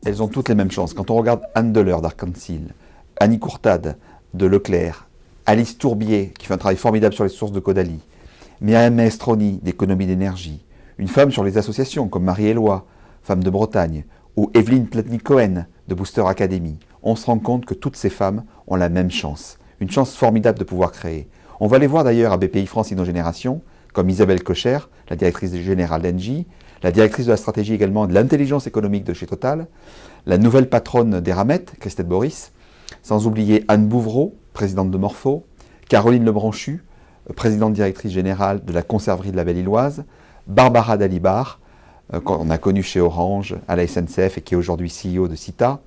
elles ont toutes les mêmes chances. Quand on regarde Anne Deleur d'Arc-en-Ciel, Annie Courtade de Leclerc, Alice Tourbier, qui fait un travail formidable sur les sources de Caudalie, Myriam Maestroni d'économie d'énergie, une femme sur les associations comme Marie-Éloi, femme de Bretagne, ou Evelyne Platnik-Cohen de Booster Academy, on se rend compte que toutes ces femmes ont la même chance. Une chance formidable de pouvoir créer. On va les voir d'ailleurs à BPI France Innogénération, comme Isabelle Cocher, la directrice générale d'Engie, la directrice de la stratégie également de l'intelligence économique de chez Total, la nouvelle patronne d'Eramet, Christelle Boris, sans oublier Anne Bouvreau, présidente de Morpho, Caroline Lebranchu, présidente directrice générale de la conserverie de la Belle-Illoise, Barbara Dalibar, qu'on a connue chez Orange, à la SNCF et qui est aujourd'hui CEO de Cita,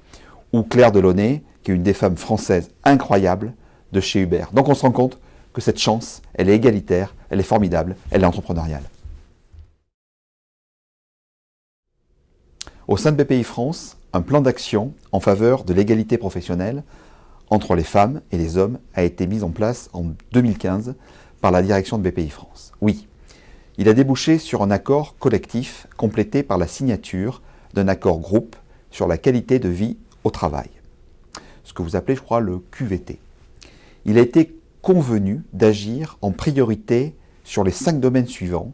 ou Claire Delaunay, qui est une des femmes françaises incroyables de chez Uber. Donc on se rend compte que cette chance, elle est égalitaire, elle est formidable, elle est entrepreneuriale. Au sein de BPI France, un plan d'action en faveur de l'égalité professionnelle entre les femmes et les hommes a été mis en place en 2015 par la direction de BPI France. Oui, il a débouché sur un accord collectif complété par la signature d'un accord groupe sur la qualité de vie au travail, ce que vous appelez, je crois, le QVT. Il a été convenu d'agir en priorité sur les 5 domaines suivants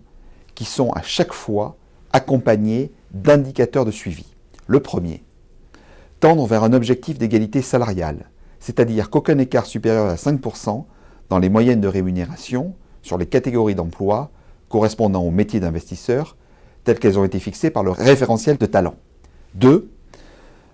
qui sont à chaque fois accompagnés d'indicateurs de suivi. Le premier, tendre vers un objectif d'égalité salariale, c'est-à-dire qu'aucun écart supérieur à 5% dans les moyennes de rémunération sur les catégories d'emploi correspondant aux métiers d'investisseurs telles qu'elles ont été fixées par le référentiel de talent. 2.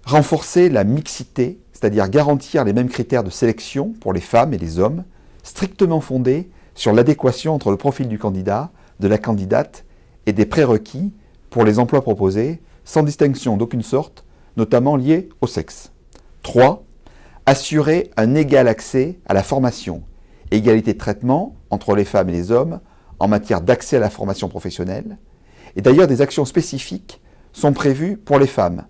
Renforcer la mixité, c'est-à-dire garantir les mêmes critères de sélection pour les femmes et les hommes, strictement fondés sur l'adéquation entre le profil du candidat, de la candidate et des prérequis pour les emplois proposés, sans distinction d'aucune sorte, notamment liée au sexe. 3. Assurer un égal accès à la formation, égalité de traitement entre les femmes et les hommes en matière d'accès à la formation professionnelle. Et d'ailleurs, des actions spécifiques sont prévues pour les femmes.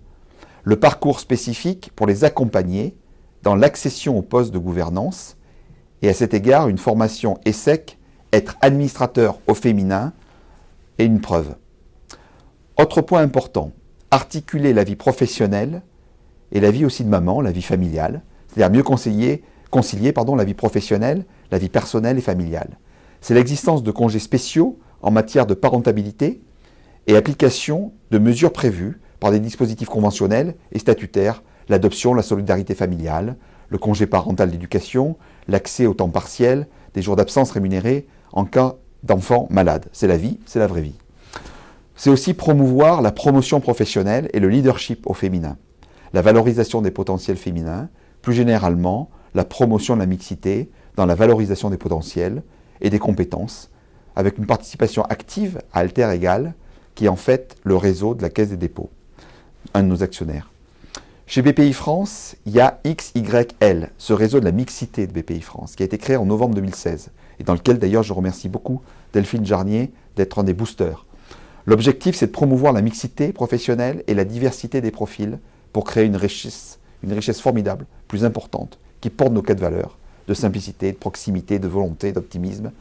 Le parcours spécifique pour les accompagner dans l'accession au poste de gouvernance et à cet égard, une formation ESSEC, être administrateur au féminin, est une preuve. Autre point important, articuler la vie professionnelle et la vie aussi de maman, la vie familiale, c'est-à-dire mieux concilier la vie professionnelle, la vie personnelle et familiale. C'est l'existence de congés spéciaux en matière de parentalité et application de mesures prévues par des dispositifs conventionnels et statutaires, l'adoption, la solidarité familiale, le congé parental d'éducation, l'accès au temps partiel, des jours d'absence rémunérés en cas d'enfant malade. C'est la vie, c'est la vraie vie. C'est aussi promouvoir la promotion professionnelle et le leadership au féminin, la valorisation des potentiels féminins, plus généralement la promotion de la mixité dans la valorisation des potentiels et des compétences, avec une participation active à alter égal, qui est en fait le réseau de la Caisse des dépôts, un de nos actionnaires. Chez BPI France, il y a XYL, ce réseau de la mixité de BPI France, qui a été créé en novembre 2016, et dans lequel d'ailleurs je remercie beaucoup Delphine Jarnier d'être un des boosters. L'objectif, c'est de promouvoir la mixité professionnelle et la diversité des profils pour créer une richesse formidable, plus importante, qui porte nos 4 valeurs de simplicité, de proximité, de volonté, d'optimisme,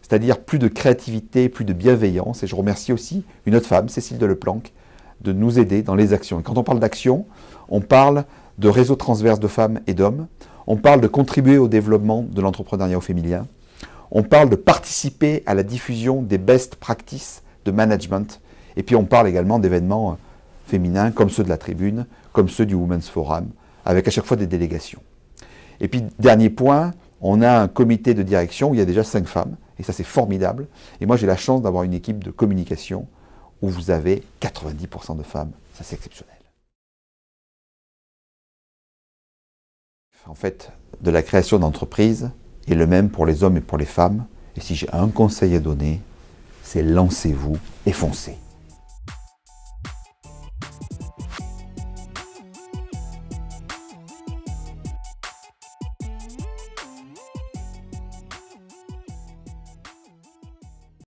c'est-à-dire plus de créativité, plus de bienveillance. Et je remercie aussi une autre femme, Cécile Deleplanque, de nous aider dans les actions. Et quand on parle d'action, on parle de réseaux transverses de femmes et d'hommes, on parle de contribuer au développement de l'entrepreneuriat au féminin, on parle de participer à la diffusion des best practices de management, et puis on parle également d'événements féminins comme ceux de la Tribune, comme ceux du Women's Forum, avec à chaque fois des délégations. Et puis, dernier point, on a un comité de direction où il y a déjà 5 femmes, et ça c'est formidable. Et moi j'ai la chance d'avoir une équipe de communication où vous avez 90% de femmes, ça c'est exceptionnel. En fait, de la création d'entreprise est le même pour les hommes et pour les femmes. Et si j'ai un conseil à donner, c'est lancez-vous et foncez.